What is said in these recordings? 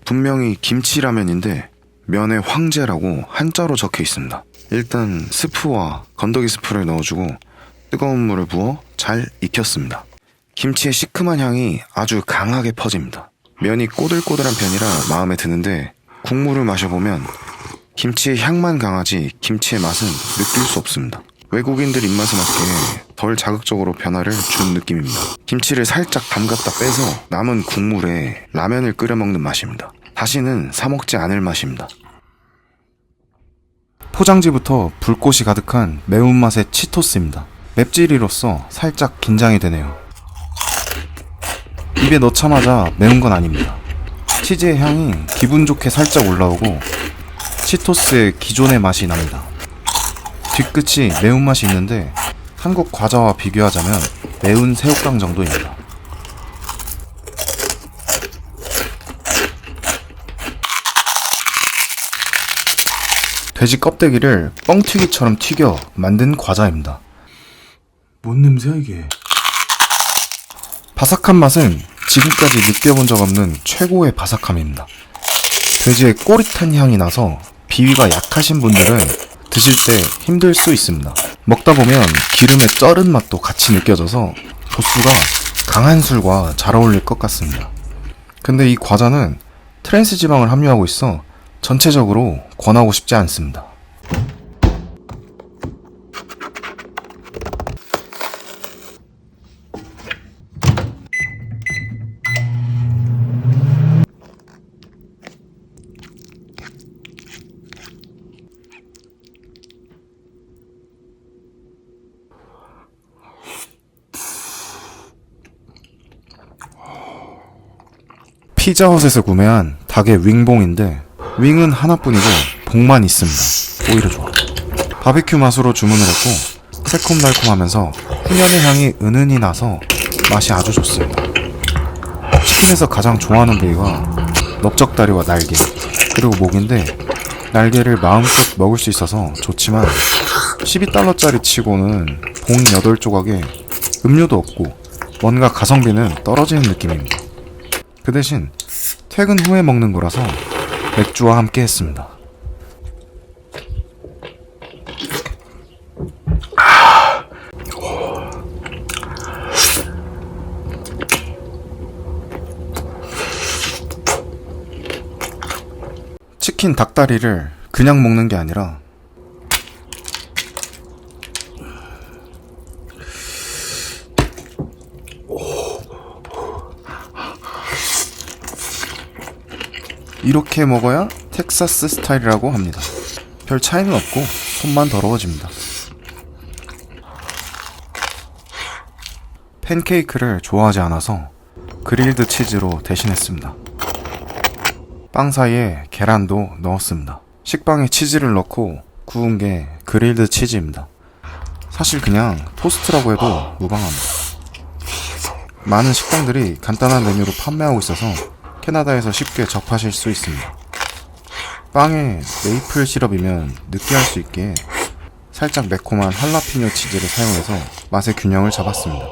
분명히 김치라면인데 면에 황제라고 한자로 적혀 있습니다. 일단 스프와 건더기 스프를 넣어주고 뜨거운 물을 부어 잘 익혔습니다. 김치의 시큼한 향이 아주 강하게 퍼집니다. 면이 꼬들꼬들한 편이라 마음에 드는데 국물을 마셔보면 김치의 향만 강하지 김치의 맛은 느낄 수 없습니다. 외국인들 입맛에 맞게 덜 자극적으로 변화를 준 느낌입니다. 김치를 살짝 담갔다 빼서 남은 국물에 라면을 끓여 먹는 맛입니다. 다시는 사 먹지 않을 맛입니다. 포장지부터 불꽃이 가득한 매운맛의 치토스입니다. 맵찔이로서 살짝 긴장이 되네요. 입에 넣자마자 매운 건 아닙니다. 치즈의 향이 기분 좋게 살짝 올라오고 치토스의 기존의 맛이 납니다. 뒤끝이 매운맛이 있는데 한국 과자와 비교하자면 매운 새우깡 정도입니다. 돼지 껍데기를 뻥튀기처럼 튀겨 만든 과자입니다. 뭔 냄새야 이게? 바삭한 맛은 지금까지 느껴본 적 없는 최고의 바삭함입니다. 돼지의 꼬릿한 향이 나서 비위가 약하신 분들은 드실 때 힘들 수 있습니다. 먹다 보면 기름의 쩔은 맛도 같이 느껴져서 도수가 강한 술과 잘 어울릴 것 같습니다. 근데 이 과자는 트랜스 지방을 함유하고 있어 전체적으로 권하고 싶지 않습니다. 피자헛에서 구매한 닭의 윙봉인데 윙은 하나뿐이고 봉만 있습니다. 오히려 좋아. 바비큐 맛으로 주문을 했고 새콤달콤하면서 훈연의 향이 은은히 나서 맛이 아주 좋습니다. 치킨에서 가장 좋아하는 부위가 넓적다리와 날개 그리고 목인데 날개를 마음껏 먹을 수 있어서 좋지만 12달러짜리 치고는 봉 8조각에 음료도 없고 뭔가 가성비는 떨어지는 느낌입니다. 그 대신 퇴근 후에 먹는 거라서 맥주와 함께 했습니다. 치킨 닭다리를 그냥 먹는 게 아니라 이렇게 먹어야 텍사스 스타일이라고 합니다. 별 차이는 없고 손만 더러워집니다. 팬케이크를 좋아하지 않아서 그릴드 치즈로 대신했습니다. 빵 사이에 계란도 넣었습니다. 식빵에 치즈를 넣고 구운 게 그릴드 치즈입니다. 사실 그냥 토스트라고 해도 무방합니다. 많은 식당들이 간단한 메뉴로 판매하고 있어서 캐나다에서 쉽게 접하실 수 있습니다. 빵에 메이플 시럽이면 느끼할 수 있게 살짝 매콤한 할라피뇨 치즈를 사용해서 맛의 균형을 잡았습니다.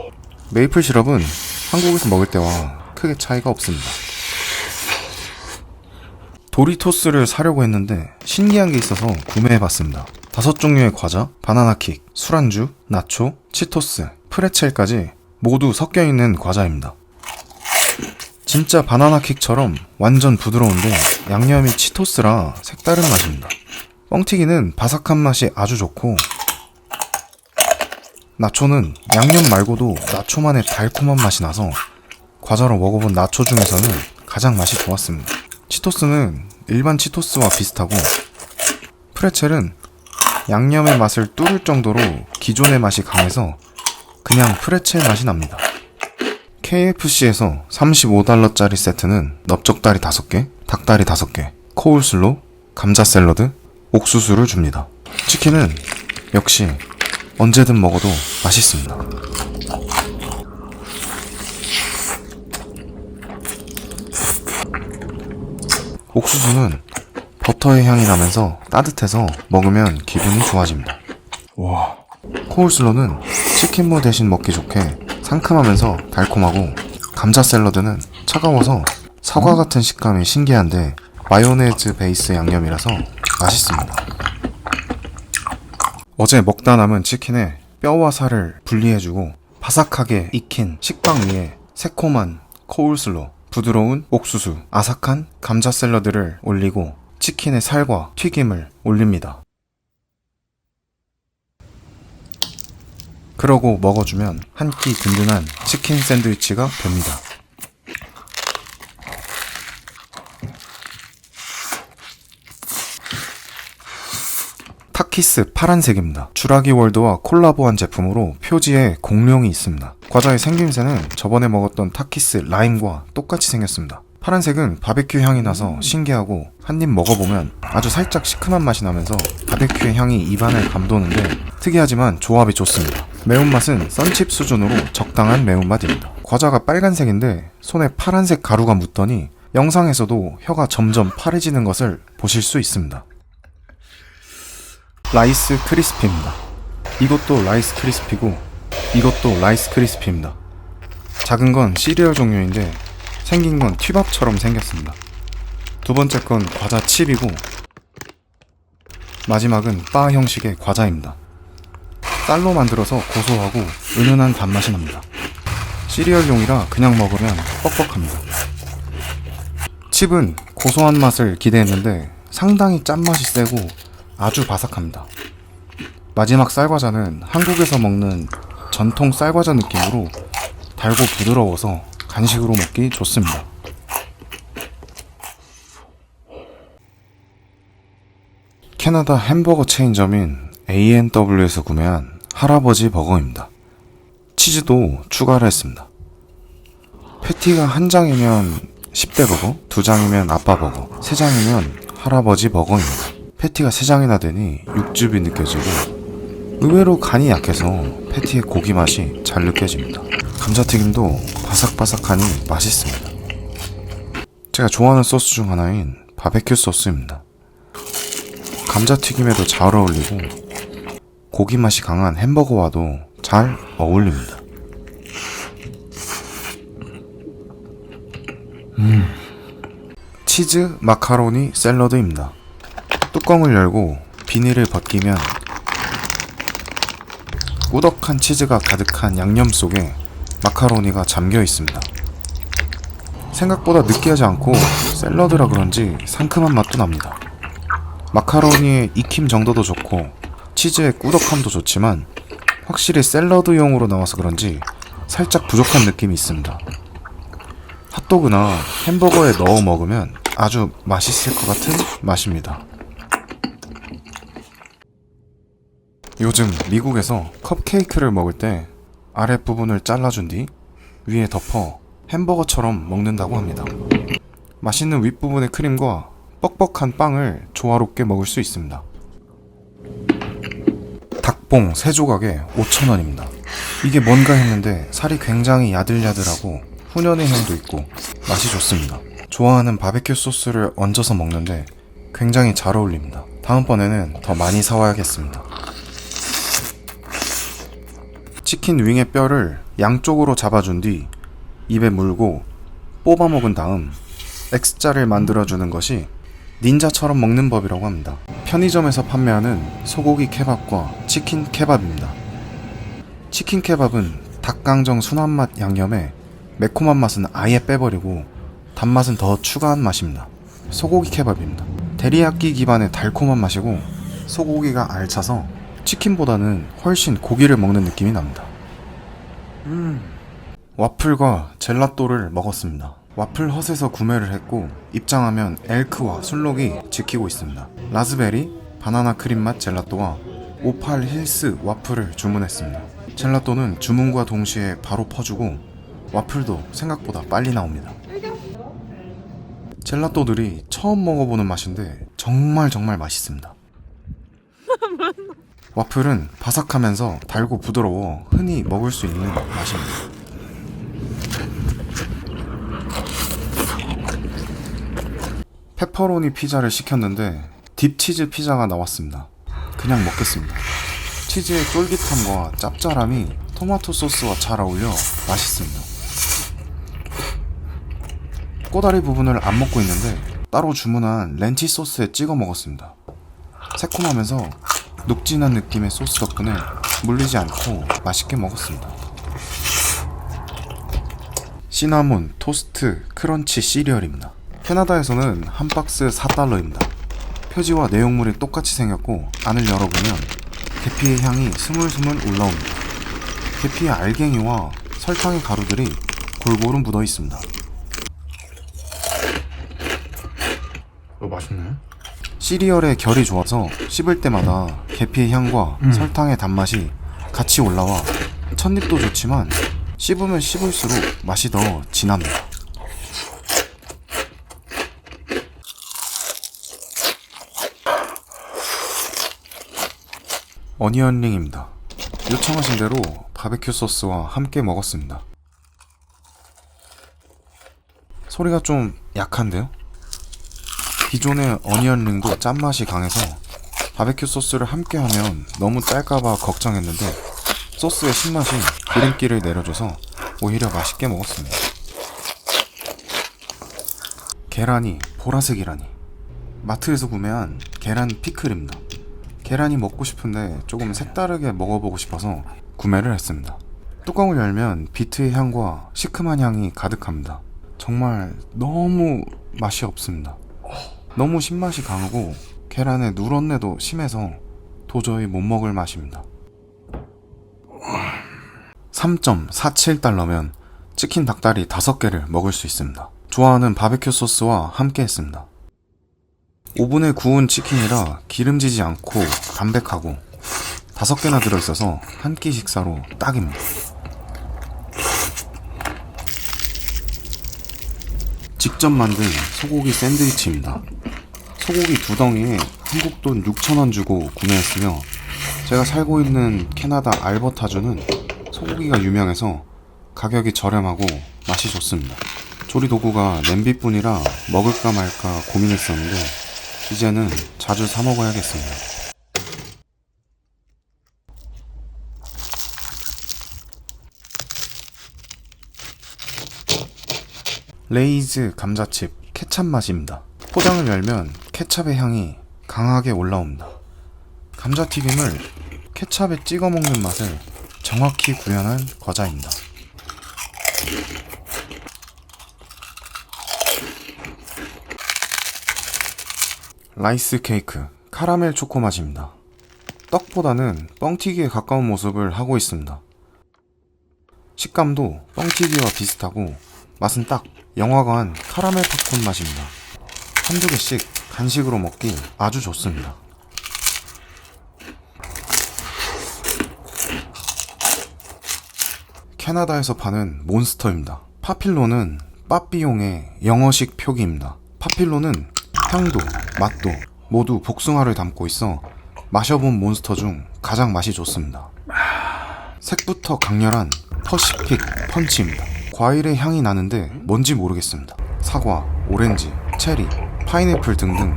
메이플 시럽은 한국에서 먹을 때와 크게 차이가 없습니다. 도리토스를 사려고 했는데 신기한 게 있어서 구매해봤습니다. 5종류의 과자, 바나나킥, 술안주, 나초, 치토스, 프레첼까지 모두 섞여있는 과자입니다. 진짜 바나나킥처럼 완전 부드러운데 양념이 치토스라 색다른 맛입니다. 뻥튀기는 바삭한 맛이 아주 좋고 나초는 양념 말고도 나초만의 달콤한 맛이 나서 과자로 먹어본 나초 중에서는 가장 맛이 좋았습니다. 치토스는 일반 치토스와 비슷하고 프레첼은 양념의 맛을 뚫을 정도로 기존의 맛이 강해서 그냥 프레첼 맛이 납니다. KFC에서 35달러짜리 세트는 넓적다리 5개, 닭다리 5개, 코울슬로, 감자 샐러드, 옥수수를 줍니다. 치킨은 역시 언제든 먹어도 맛있습니다. 옥수수는 버터의 향이 나면서 따뜻해서 먹으면 기분이 좋아집니다. 와, 코울슬로는 치킨무 대신 먹기 좋게 상큼하면서 달콤하고 감자 샐러드는 차가워서 사과 같은 식감이 신기한데 마요네즈 베이스 양념이라서 맛있습니다. 어제 먹다 남은 치킨에 뼈와 살을 분리해주고 바삭하게 익힌 식빵 위에 새콤한 코울슬로, 부드러운 옥수수, 아삭한 감자 샐러드를 올리고 치킨의 살과 튀김을 올립니다. 그러고 먹어주면 한 끼 든든한 치킨 샌드위치가 됩니다. 타키스 파란색입니다. 주라기 월드와 콜라보한 제품으로 표지에 공룡이 있습니다. 과자의 생김새는 저번에 먹었던 타키스 라임과 똑같이 생겼습니다. 파란색은 바베큐 향이 나서 신기하고 한 입 먹어보면 아주 살짝 시큼한 맛이 나면서 바베큐의 향이 입안을 감도는데 특이하지만 조합이 좋습니다. 매운맛은 썬칩 수준으로 적당한 매운맛입니다. 과자가 빨간색인데 손에 파란색 가루가 묻더니 영상에서도 혀가 점점 파래지는 것을 보실 수 있습니다. 라이스 크리스피입니다. 이것도 라이스 크리스피고 이것도 라이스 크리스피입니다. 작은 건 시리얼 종류인데 생긴 건 튀밥처럼 생겼습니다. 두 번째 건 과자 칩이고 마지막은 바 형식의 과자입니다. 쌀로 만들어서 고소하고 은은한 단맛이 납니다. 시리얼용이라 그냥 먹으면 뻑뻑합니다. 칩은 고소한 맛을 기대했는데 상당히 짠맛이 세고 아주 바삭합니다. 마지막 쌀과자는 한국에서 먹는 전통 쌀과자 느낌으로 달고 부드러워서 간식으로 먹기 좋습니다. 캐나다 햄버거 체인점인 A&W에서 구매한 할아버지 버거입니다. 치즈도 추가를 했습니다. 패티가 한 장이면 10대 버거, 두 장이면 아빠 버거, 세 장이면 할아버지 버거입니다. 패티가 3장이나 되니 육즙이 느껴지고 의외로 간이 약해서 패티의 고기 맛이 잘 느껴집니다. 감자튀김도 바삭바삭하니 맛있습니다. 제가 좋아하는 소스 중 하나인 바베큐 소스입니다. 감자튀김에도 잘 어울리고 고기 맛이 강한 햄버거와도 잘 어울립니다. 치즈 마카로니 샐러드입니다. 뚜껑을 열고 비닐을 벗기면 꾸덕한 치즈가 가득한 양념 속에 마카로니가 잠겨 있습니다. 생각보다 느끼하지 않고 샐러드라 그런지 상큼한 맛도 납니다. 마카로니의 익힘 정도도 좋고 치즈의 꾸덕함도 좋지만 확실히 샐러드용으로 나와서 그런지 살짝 부족한 느낌이 있습니다. 핫도그나 햄버거에 넣어 먹으면 아주 맛있을 것 같은 맛입니다. 요즘 미국에서 컵케이크를 먹을 때 아랫부분을 잘라준 뒤 위에 덮어 햄버거처럼 먹는다고 합니다. 맛있는 윗부분의 크림과 뻑뻑한 빵을 조화롭게 먹을 수 있습니다. 닭봉 3조각에 5,000원입니다. 이게 뭔가 했는데 살이 굉장히 야들야들하고 훈연의 향도 있고 맛이 좋습니다. 좋아하는 바베큐 소스를 얹어서 먹는데 굉장히 잘 어울립니다. 다음번에는 더 많이 사와야겠습니다. 치킨 윙의 뼈를 양쪽으로 잡아준 뒤 입에 물고 뽑아 먹은 다음 X자를 만들어주는 것이 닌자처럼 먹는 법이라고 합니다. 편의점에서 판매하는 소고기 케밥과 치킨 케밥입니다. 치킨 케밥은 닭강정 순한맛 양념에 매콤한 맛은 아예 빼버리고 단맛은 더 추가한 맛입니다. 소고기 케밥입니다. 데리야끼 기반의 달콤한 맛이고 소고기가 알차서 치킨보다는 훨씬 고기를 먹는 느낌이 납니다. 와플과 젤라또를 먹었습니다. 와플헛에서 구매를 했고 입장하면 엘크와 술록이 지키고 있습니다. 라즈베리, 바나나 크림맛 젤라또와 58 힐스 와플을 주문했습니다. 젤라또는 주문과 동시에 바로 퍼주고 와플도 생각보다 빨리 나옵니다. 젤라또들이 처음 먹어보는 맛인데 정말 맛있습니다. 와플은 바삭하면서 달고 부드러워 흔히 먹을 수 있는 맛입니다. 페퍼로니 피자를 시켰는데 딥치즈 피자가 나왔습니다. 그냥 먹겠습니다. 치즈의 쫄깃함과 짭짤함이 토마토 소스와 잘 어울려 맛있습니다. 꼬다리 부분을 안 먹고 있는데 따로 주문한 렌치 소스에 찍어 먹었습니다. 새콤하면서 녹진한 느낌의 소스 덕분에 물리지 않고 맛있게 먹었습니다. 시나몬 토스트 크런치 시리얼입니다. 캐나다에서는 한 박스 4달러입니다. 표지와 내용물이 똑같이 생겼고 안을 열어보면 계피의 향이 스물스물 올라옵니다. 계피의 알갱이와 설탕의 가루들이 골고루 묻어 있습니다. 맛있네. 시리얼의 결이 좋아서 씹을 때마다 계피의 향과 설탕의 단맛이 같이 올라와 첫입도 좋지만 씹으면 씹을수록 맛이 더 진합니다. 어니언링입니다. 요청하신 대로 바베큐 소스와 함께 먹었습니다. 소리가 좀 약한데요? 기존의 어니언링도 짠맛이 강해서 바베큐 소스를 함께 하면 너무 짤까봐 걱정했는데 소스의 신맛이 기름기를 내려줘서 오히려 맛있게 먹었습니다. 계란이 보라색이라니. 마트에서 구매한 계란 피클입니다. 계란이 먹고 싶은데 조금 색다르게 먹어보고 싶어서 구매를 했습니다. 뚜껑을 열면 비트의 향과 시큼한 향이 가득합니다. 정말 너무 맛이 없습니다. 너무 신맛이 강하고 계란의 누런내도 심해서 도저히 못 먹을 맛입니다. 3.47달러면 치킨 닭다리 5개를 먹을 수 있습니다. 좋아하는 바베큐 소스와 함께 했습니다. 오븐에 구운 치킨이라 기름지지 않고 담백하고 5개나 들어있어서 한 끼 식사로 딱입니다. 직접 만든 소고기 샌드위치입니다. 소고기 2덩이에 한국 돈 6,000원 주고 구매했으며 제가 살고 있는 캐나다 알버타주는 소고기가 유명해서 가격이 저렴하고 맛이 좋습니다. 조리 도구가 냄비뿐이라 먹을까 말까 고민했었는데 이제는 자주 사 먹어야겠습니다. 레이즈 감자칩 케찹 맛입니다. 포장을 열면 케찹의 향이 강하게 올라옵니다. 감자튀김을 케찹에 찍어 먹는 맛을 정확히 구현한 과자입니다. 라이스 케이크 카라멜 초코 맛입니다. 떡보다는 뻥튀기에 가까운 모습을 하고 있습니다. 식감도 뻥튀기와 비슷하고 맛은 딱 영화관 카라멜 팝콘 맛입니다. 한두 개씩 간식으로 먹기 아주 좋습니다. 캐나다에서 파는 몬스터입니다. 파필로는 빠삐용의 영어식 표기입니다. 파필로는 향도, 맛도 모두 복숭아를 담고 있어 마셔본 몬스터 중 가장 맛이 좋습니다. 색부터 강렬한 퍼시픽 펀치입니다. 과일의 향이 나는데 뭔지 모르겠습니다. 사과, 오렌지, 체리, 파인애플 등등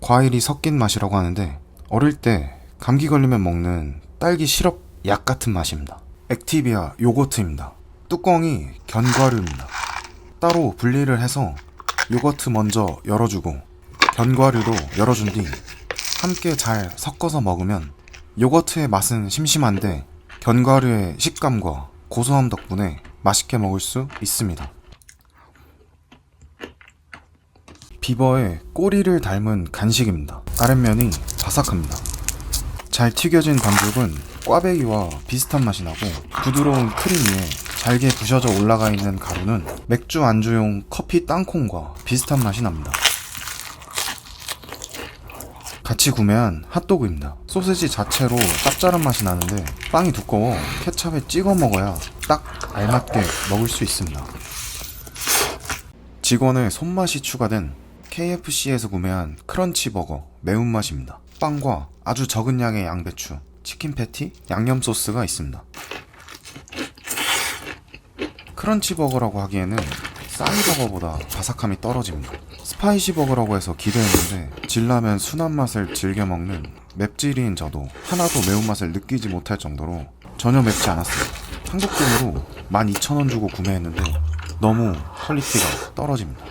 과일이 섞인 맛이라고 하는데 어릴 때 감기 걸리면 먹는 딸기 시럽 약 같은 맛입니다. 액티비아 요거트입니다. 뚜껑이 견과류입니다. 따로 분리를 해서 요거트 먼저 열어주고 견과류도 열어준 뒤 함께 잘 섞어서 먹으면 요거트의 맛은 심심한데 견과류의 식감과 고소함 덕분에 맛있게 먹을 수 있습니다. 비버의 꼬리를 닮은 간식입니다. 아랫면이 바삭합니다. 잘 튀겨진 반죽은 꽈배기와 비슷한 맛이 나고 부드러운 크림 위에 잘게 부셔져 올라가 있는 가루는 맥주 안주용 커피 땅콩과 비슷한 맛이 납니다. 같이 구매한 핫도그입니다. 소세지 자체로 짭짤한 맛이 나는데 빵이 두꺼워 케찹에 찍어 먹어야 딱 알맞게 먹을 수 있습니다. 직원의 손맛이 추가된 KFC에서 구매한 크런치 버거 매운맛입니다. 빵과 아주 적은 양의 양배추, 치킨 패티, 양념 소스가 있습니다. 크런치 버거라고 하기에는 싸이 버거보다 바삭함이 떨어집니다. 스파이시 버거라고 해서 기대했는데 진라면 순한 맛을 즐겨 먹는 맵찔이인 저도 하나도 매운맛을 느끼지 못할 정도로 전혀 맵지 않았습니다. 한국 돈으로 12,000원 주고 구매했는데 너무 퀄리티가 떨어집니다.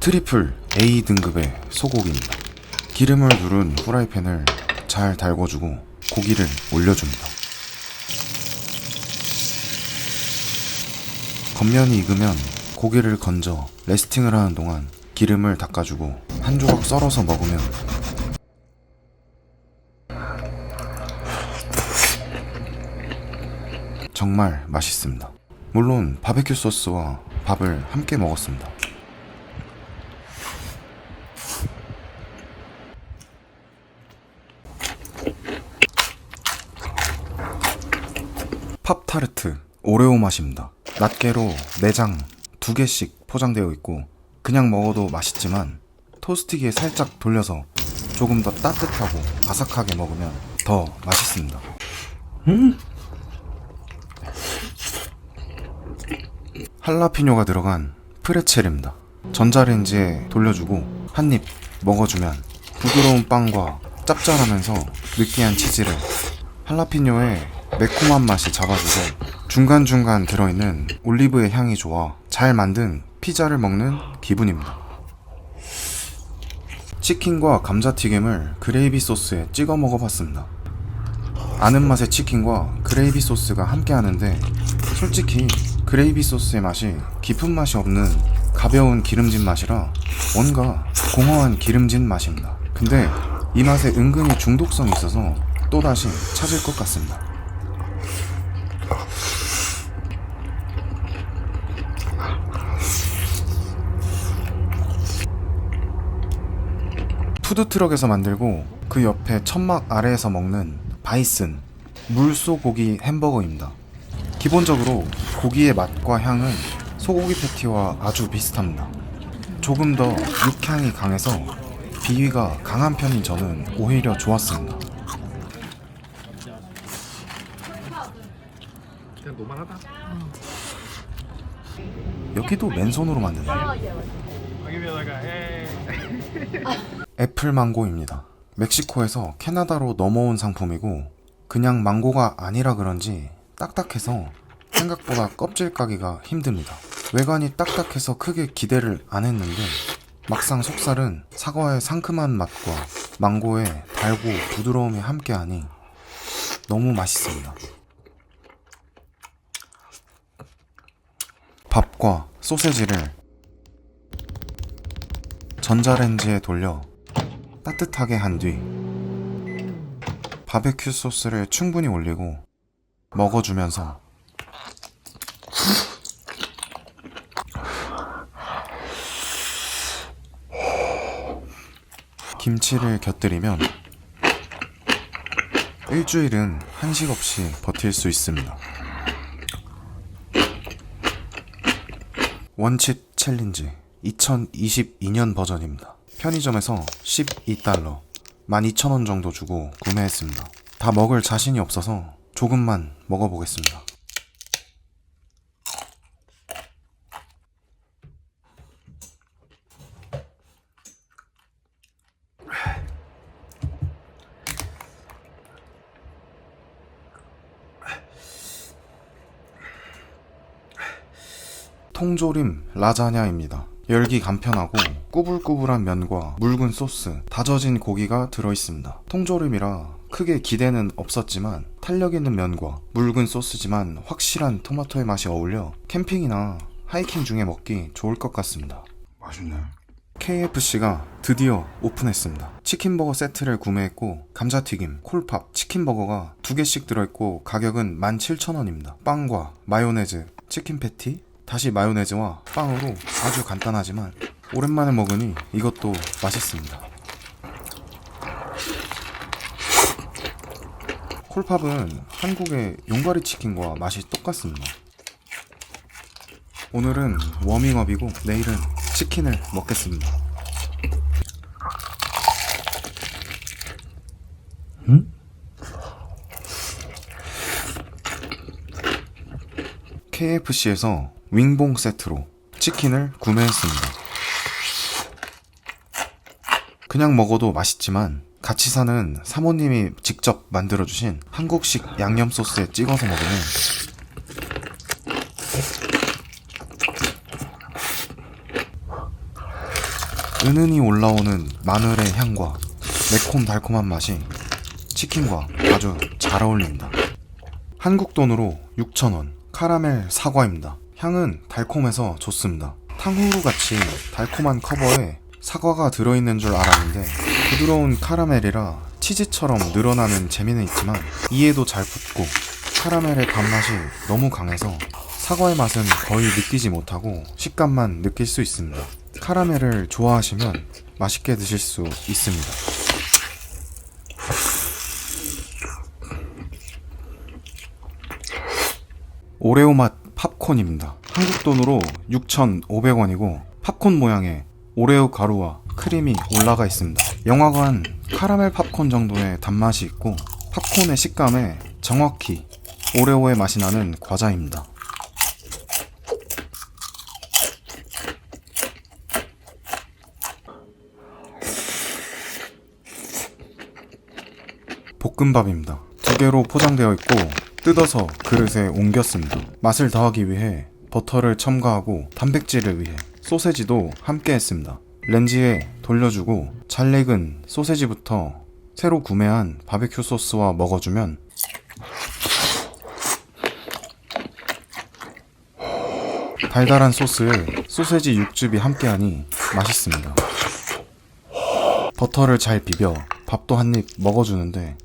트리플 A 등급의 소고기입니다. 기름을 두른 후라이팬을 잘 달궈주고 고기를 올려줍니다. 겉면이 익으면 고기를 건져 레스팅을 하는 동안 기름을 닦아주고 한 조각 썰어서 먹으면 정말 맛있습니다. 물론 바베큐 소스와 밥을 함께 먹었습니다. 팝타르트 오레오 맛입니다. 낱개로 4장 2개씩 포장되어 있고 그냥 먹어도 맛있지만 토스트기에 살짝 돌려서 조금 더 따뜻하고 바삭하게 먹으면 더 맛있습니다. 할라피뇨가 들어간 프레첼입니다. 전자레인지에 돌려주고 한 입 먹어주면 부드러운 빵과 짭짤하면서 느끼한 치즈를 할라피뇨의 매콤한 맛이 잡아주고 중간중간 들어있는 올리브의 향이 좋아 잘 만든 피자를 먹는 기분입니다. 치킨과 감자튀김을 그레이비 소스에 찍어 먹어봤습니다. 아는 맛의 치킨과 그레이비 소스가 함께 하는데 솔직히 그레이비 소스의 맛이 깊은 맛이 없는 가벼운 기름진 맛이라 뭔가 공허한 기름진 맛입니다. 근데 이 맛에 은근히 중독성이 있어서 또다시 찾을 것 같습니다. 푸드트럭에서 만들고 그 옆에 천막 아래에서 먹는 바이슨 물소고기 햄버거입니다. 기본적으로 고기의 맛과 향은 소고기 패티와 아주 비슷합니다. 조금 더 육향이 강해서 비위가 강한 편인 저는 오히려 좋았습니다. 여기도 맨손으로 만드네. 애플망고입니다. 멕시코에서 캐나다로 넘어온 상품이고 그냥 망고가 아니라 그런지 딱딱해서 생각보다 껍질 까기가 힘듭니다. 외관이 딱딱해서 크게 기대를 안 했는데 막상 속살은 사과의 상큼한 맛과 망고의 달고 부드러움이 함께하니 너무 맛있습니다. 밥과 소세지를 전자레인지에 돌려 따뜻하게 한 뒤 바베큐 소스를 충분히 올리고 먹어주면서 김치를 곁들이면 일주일은 한식 없이 버틸 수 있습니다. 원칩 챌린지 2022년 버전입니다. 편의점에서 12달러 12,000원 정도 주고 구매했습니다. 다 먹을 자신이 없어서 조금만 먹어보겠습니다. 통조림 라자냐입니다. 열기 간편하고 꾸불꾸불한 면과 묽은 소스, 다져진 고기가 들어있습니다. 통조림이라 크게 기대는 없었지만 탄력 있는 면과 묽은 소스지만 확실한 토마토의 맛이 어울려 캠핑이나 하이킹 중에 먹기 좋을 것 같습니다. 맛있네. KFC가 드디어 오픈했습니다. 치킨버거 세트를 구매했고 감자튀김, 콜팝, 치킨버거가 2개씩 들어있고 가격은 17,000원입니다. 빵과 마요네즈, 치킨 패티, 다시 마요네즈와 빵으로 아주 간단하지만 오랜만에 먹으니 이것도 맛있습니다. 콜팝은 한국의 용가리 치킨과 맛이 똑같습니다. 오늘은 워밍업이고 내일은 치킨을 먹겠습니다. KFC에서 윙봉 세트로 치킨을 구매했습니다. 그냥 먹어도 맛있지만 같이 사는 사모님이 직접 만들어주신 한국식 양념 소스에 찍어서 먹으면 은은히 올라오는 마늘의 향과 매콤달콤한 맛이 치킨과 아주 잘 어울립니다. 한국 돈으로 6,000원, 카라멜 사과입니다. 향은 달콤해서 좋습니다. 탕후루 같이 달콤한 커버에 사과가 들어있는 줄 알았는데 부드러운 카라멜이라 치즈처럼 늘어나는 재미는 있지만 이에도 잘 붙고 카라멜의 단맛이 너무 강해서 사과의 맛은 거의 느끼지 못하고 식감만 느낄 수 있습니다. 카라멜을 좋아하시면 맛있게 드실 수 있습니다. 오레오 맛 팝콘입니다. 한국 돈으로 6,500원이고 팝콘 모양의 오레오 가루와 크림이 올라가 있습니다. 영화관 카라멜 팝콘 정도의 단맛이 있고 팝콘의 식감에 정확히 오레오의 맛이 나는 과자입니다. 볶음밥입니다. 두 개로 포장되어 있고 뜯어서 그릇에 옮겼습니다. 맛을 더하기 위해 버터를 첨가하고 단백질을 위해 소세지도 함께 했습니다. 렌지에 돌려주고 잘 익은 소세지부터 새로 구매한 바베큐 소스와 먹어주면 달달한 소스에 소세지 육즙이 함께하니 맛있습니다. 버터를 잘 비벼 밥도 한 입 먹어주는데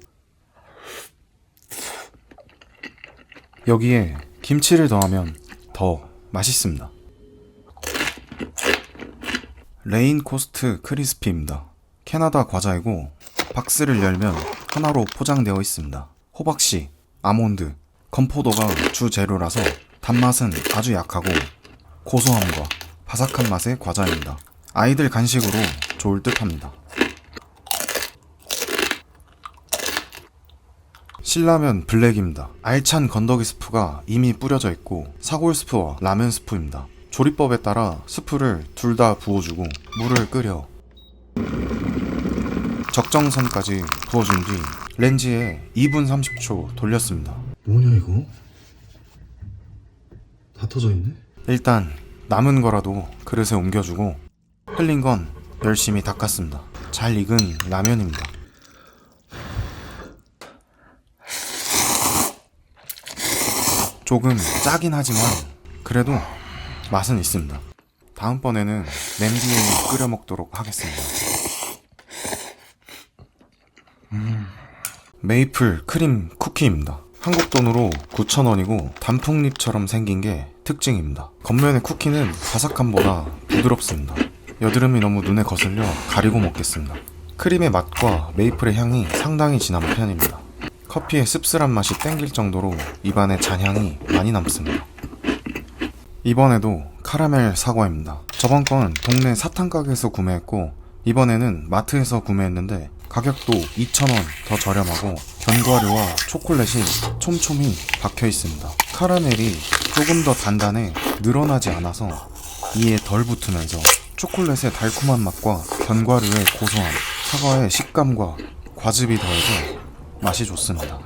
여기에 김치를 더하면 더 맛있습니다. 레인코스트 크리스피입니다. 캐나다 과자이고 박스를 열면 하나로 포장되어 있습니다. 호박씨, 아몬드, 건포도가 주 재료라서 단맛은 아주 약하고 고소함과 바삭한 맛의 과자입니다. 아이들 간식으로 좋을 듯합니다. 신라면 블랙입니다. 알찬 건더기 스프가 이미 뿌려져 있고 사골 스프와 라면 스프입니다. 조리법에 따라 스프를 둘 다 부어주고 물을 끓여 적정선까지 부어준 뒤 렌지에 2분 30초 돌렸습니다. 뭐냐 이거? 다 터져 있네? 일단 남은 거라도 그릇에 옮겨주고 흘린 건 열심히 닦았습니다. 잘 익은 라면입니다. 조금 짜긴 하지만 그래도 맛은 있습니다. 다음번에는 냄비에 끓여 먹도록 하겠습니다. 메이플 크림 쿠키입니다. 한국 돈으로 9,000원이고 단풍잎처럼 생긴 게 특징입니다. 겉면의 쿠키는 바삭함보다 부드럽습니다. 여드름이 너무 눈에 거슬려 가리고 먹겠습니다. 크림의 맛과 메이플의 향이 상당히 진한 편입니다. 커피의 씁쓸한 맛이 땡길 정도로 입안에 잔향이 많이 남습니다. 이번에도 카라멜 사과입니다. 저번 건 동네 사탕 가게에서 구매했고 이번에는 마트에서 구매했는데 가격도 2,000원 더 저렴하고 견과류와 초콜릿이 촘촘히 박혀 있습니다. 카라멜이 조금 더 단단해 늘어나지 않아서 이에 덜 붙으면서 초콜릿의 달콤한 맛과 견과류의 고소함, 사과의 식감과 과즙이 더해져 맛이 좋습니다.